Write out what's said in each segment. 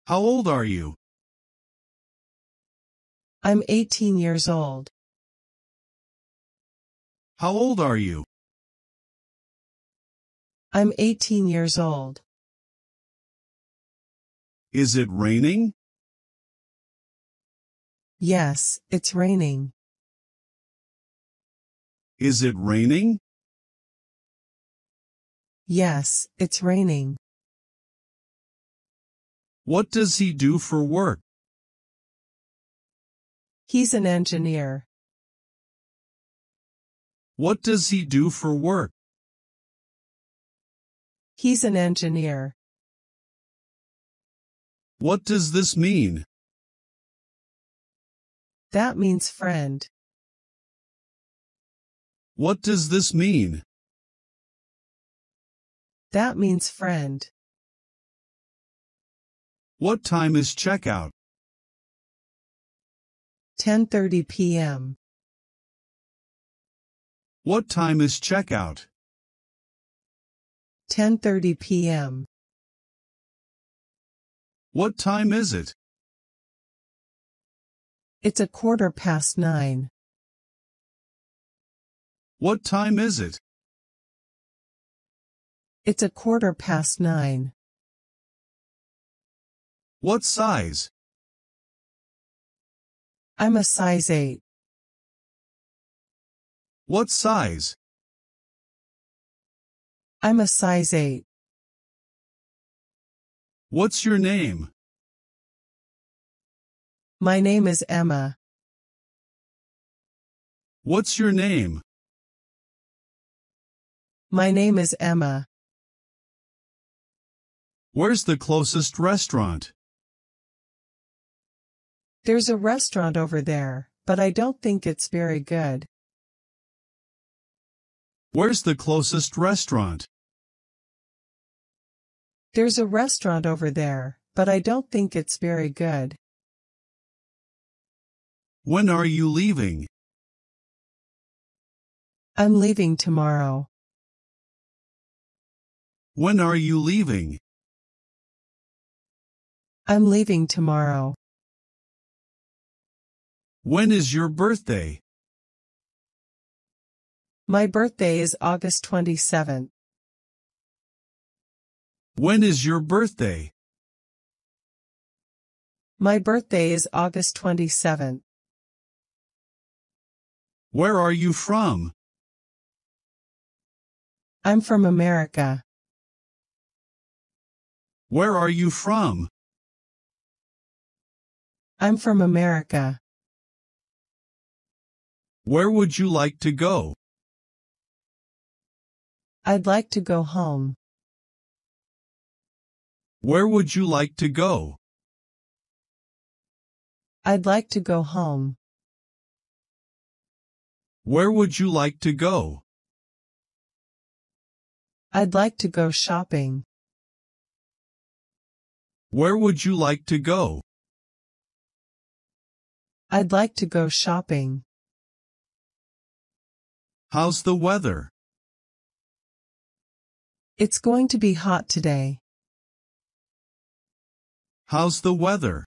How old are you? I'm 18 years old. How old are you? I'm 18 years old. Is it raining? Yes, it's raining. Is it raining? Yes, it's raining. What does he do for work? He's an engineer. What does he do for work? He's an engineer. What does this mean? That means friend. What does this mean? That means friend. What time is checkout? 10:30 p.m. What time is checkout? 10:30 p.m. What time is it? It's 9:15. What time is it? It's 9:15. What size? I'm a size 8. What size? I'm a size 8. What's your name? My name is Emma. What's your name? My name is Emma. Where's the closest restaurant? There's a restaurant over there, but I don't think it's very good. Where's the closest restaurant? There's a restaurant over there, but I don't think it's very good. When are you leaving? I'm leaving tomorrow. When are you leaving? I'm leaving tomorrow. When is your birthday? My birthday is August 27th. When is your birthday? My birthday is August 27th. Where are you from? I'm from America. Where are you from? I'm from America. Where would you like to go? I'd like to go home. Where would you like to go? I'd like to go home. Where would you like to go? I'd like to go shopping. Where would you like to go? I'd like to go shopping. How's the weather? It's going to be hot today. How's the weather?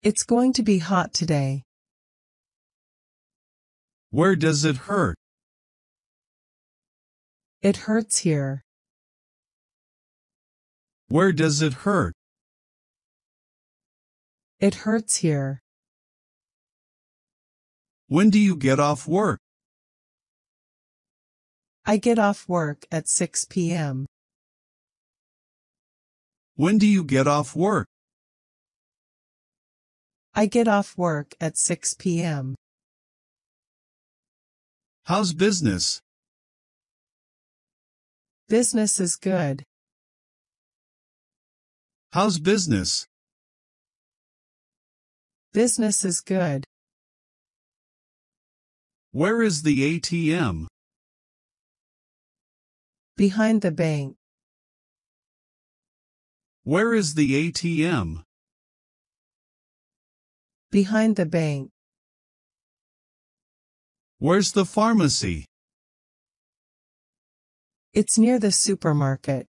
It's going to be hot today. Where does it hurt? It hurts here. Where does it hurt? It hurts here. When do you get off work? I get off work at 6 p.m. When do you get off work? I get off work at 6 p.m. How's business? Business is good. How's business? Business is good. Where is the ATM? Behind the bank. Where is the ATM? Behind the bank. Where's the pharmacy? It's near the supermarket.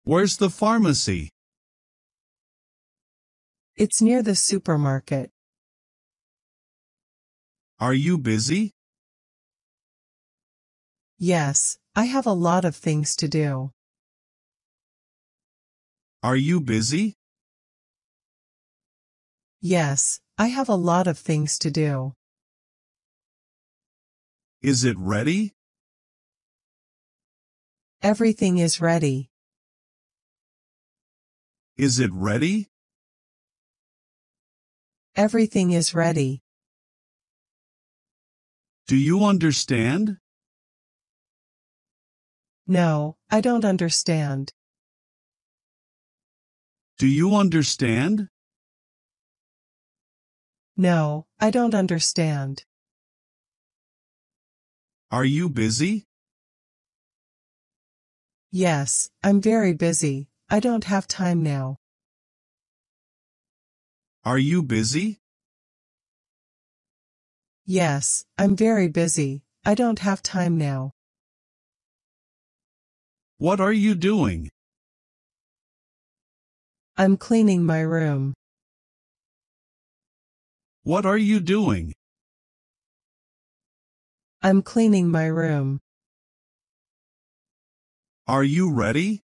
Where's the pharmacy? It's near the supermarket. Are you busy? Yes, I have a lot of things to do. Are you busy? Yes, I have a lot of things to do. Is it ready? Everything is ready. Is it ready? Everything is ready. Do you understand? No, I don't understand. Do you understand? No, I don't understand. Are you busy? Yes, I'm very busy. I don't have time now. Are you busy? Yes, I'm very busy. I don't have time now. What are you doing? I'm cleaning my room. What are you doing? I'm cleaning my room. Are you ready?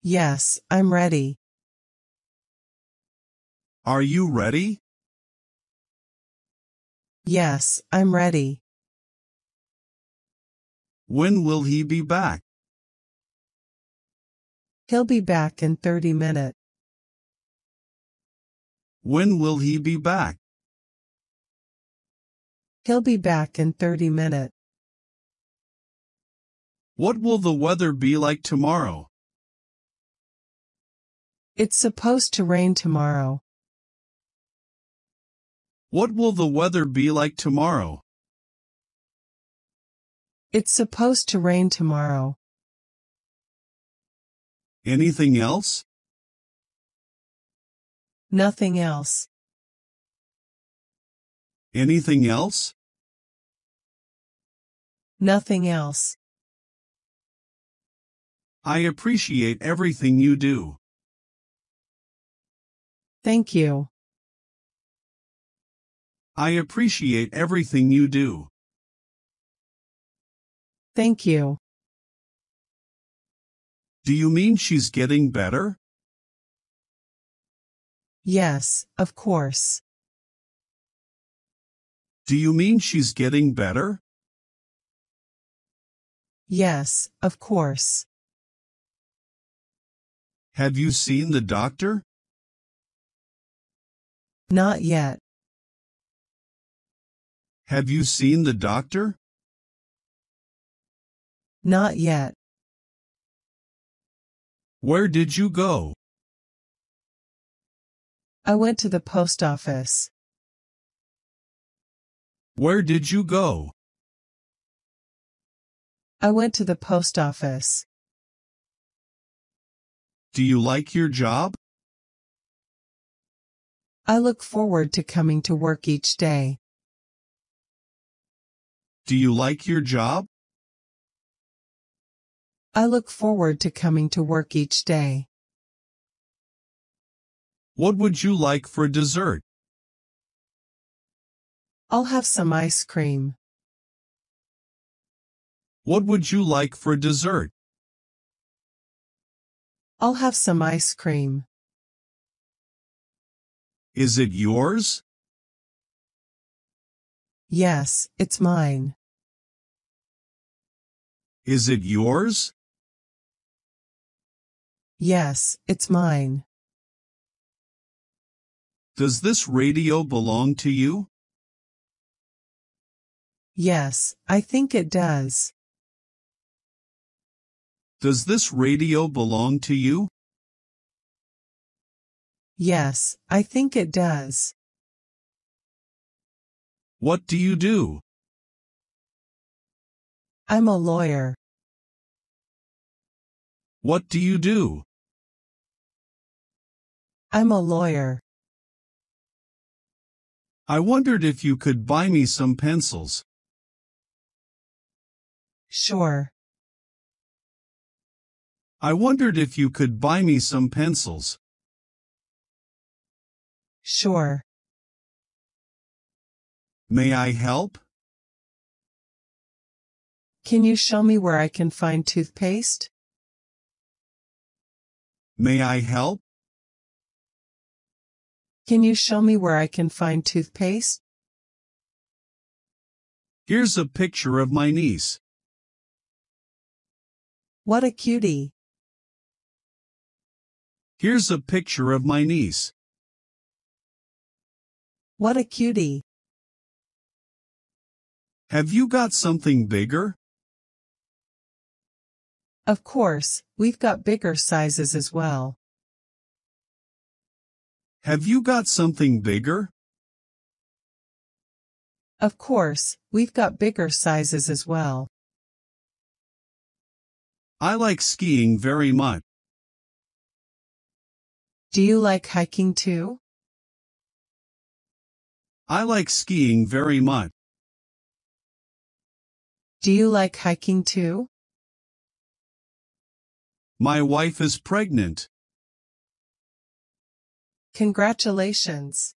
Yes, I'm ready. Are you ready? Yes, I'm ready. When will he be back? He'll be back in 30 minutes. When will he be back? He'll be back in 30 minutes. What will the weather be like tomorrow? It's supposed to rain tomorrow. What will the weather be like tomorrow? It's supposed to rain tomorrow. Anything else? Nothing else. Anything else? Nothing else. I appreciate everything you do. Thank you. I appreciate everything you do. Thank you. Do you mean she's getting better? Yes, of course. Do you mean she's getting better? Yes, of course. Have you seen the doctor? Not yet. Have you seen the doctor? Not yet. Where did you go? I went to the post office. Where did you go? I went to the post office. Do you like your job? I look forward to coming to work each day. Do you like your job? I look forward to coming to work each day. What would you like for dessert? I'll have some ice cream. What would you like for dessert? I'll have some ice cream. Is it yours? Yes, it's mine. Is it yours? Yes, it's mine. Does this radio belong to you? Yes, I think it does. Does this radio belong to you? Yes, I think it does. What do you do? I'm a lawyer. What do you do? I'm a lawyer. I wondered if you could buy me some pencils. Sure. I wondered if you could buy me some pencils. Sure. May I help? Can you show me where I can find toothpaste? May I help? Can you show me where I can find toothpaste? Here's a picture of my niece. What a cutie. Here's a picture of my niece. What a cutie. Have you got something bigger? Of course, we've got bigger sizes as well. Have you got something bigger? Of course, we've got bigger sizes as well. I like skiing very much. Do you like hiking too? I like skiing very much. Do you like hiking too? My wife is pregnant. Congratulations.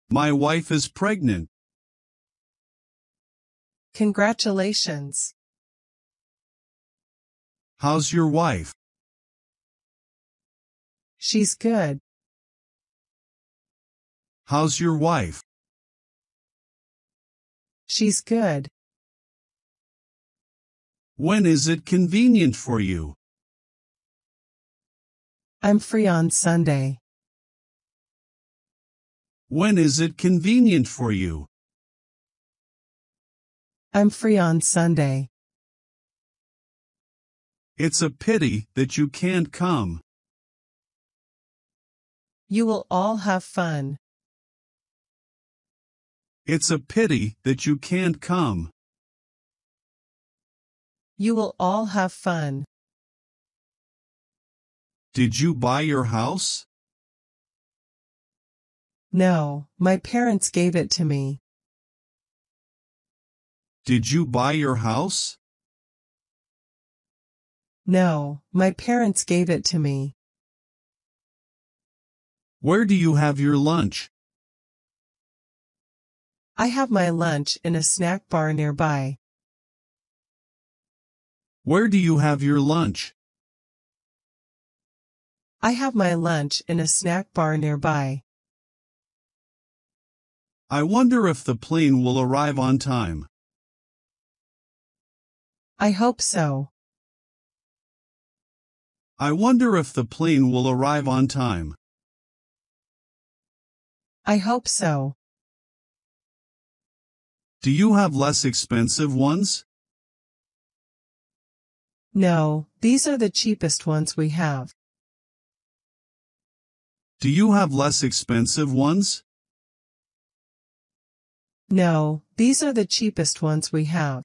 My wife is pregnant. Congratulations. How's your wife? She's good. How's your wife? She's good. When is it convenient for you? I'm free on Sunday. When is it convenient for you? I'm free on Sunday. It's a pity that you can't come. You will all have fun. It's a pity that you can't come. You will all have fun. Did you buy your house? No, my parents gave it to me. Did you buy your house? No, my parents gave it to me. Where do you have your lunch? I have my lunch in a snack bar nearby. Where do you have your lunch? I have my lunch in a snack bar nearby. I wonder if the plane will arrive on time. I hope so. I wonder if the plane will arrive on time. I hope so. Do you have less expensive ones? No, these are the cheapest ones we have. Do you have less expensive ones? No, these are the cheapest ones we have.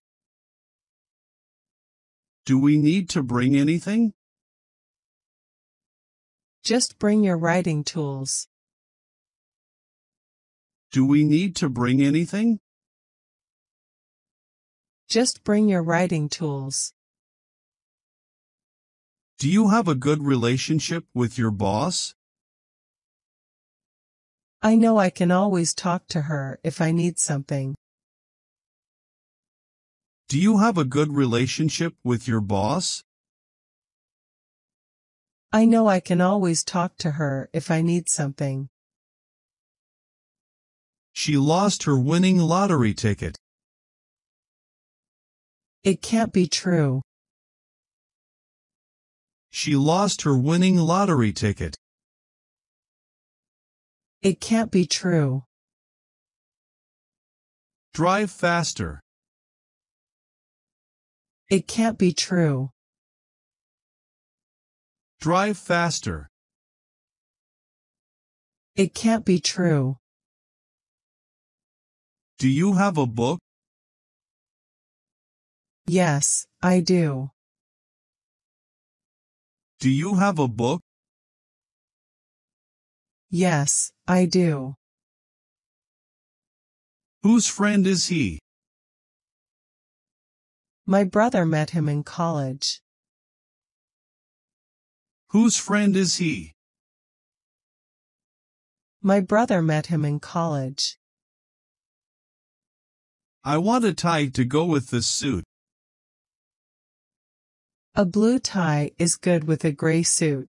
Do we need to bring anything? Just bring your writing tools. Do we need to bring anything? Just bring your writing tools. Do you have a good relationship with your boss? I know I can always talk to her if I need something. Do you have a good relationship with your boss? I know I can always talk to her if I need something. She lost her winning lottery ticket. It can't be true. She lost her winning lottery ticket. It can't be true. Drive faster. It can't be true. Drive faster. It can't be true. Do you have a book? Yes, I do. Do you have a book? Yes, I do. Whose friend is he? My brother met him in college. Whose friend is he? My brother met him in college. I want a tie to go with this suit. A blue tie is good with a gray suit.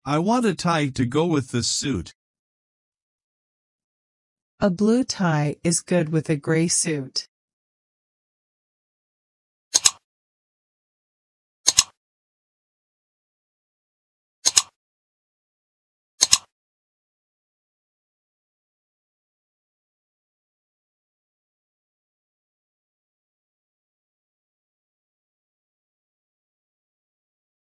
I want a tie to go with this suit. A blue tie is good with a gray suit.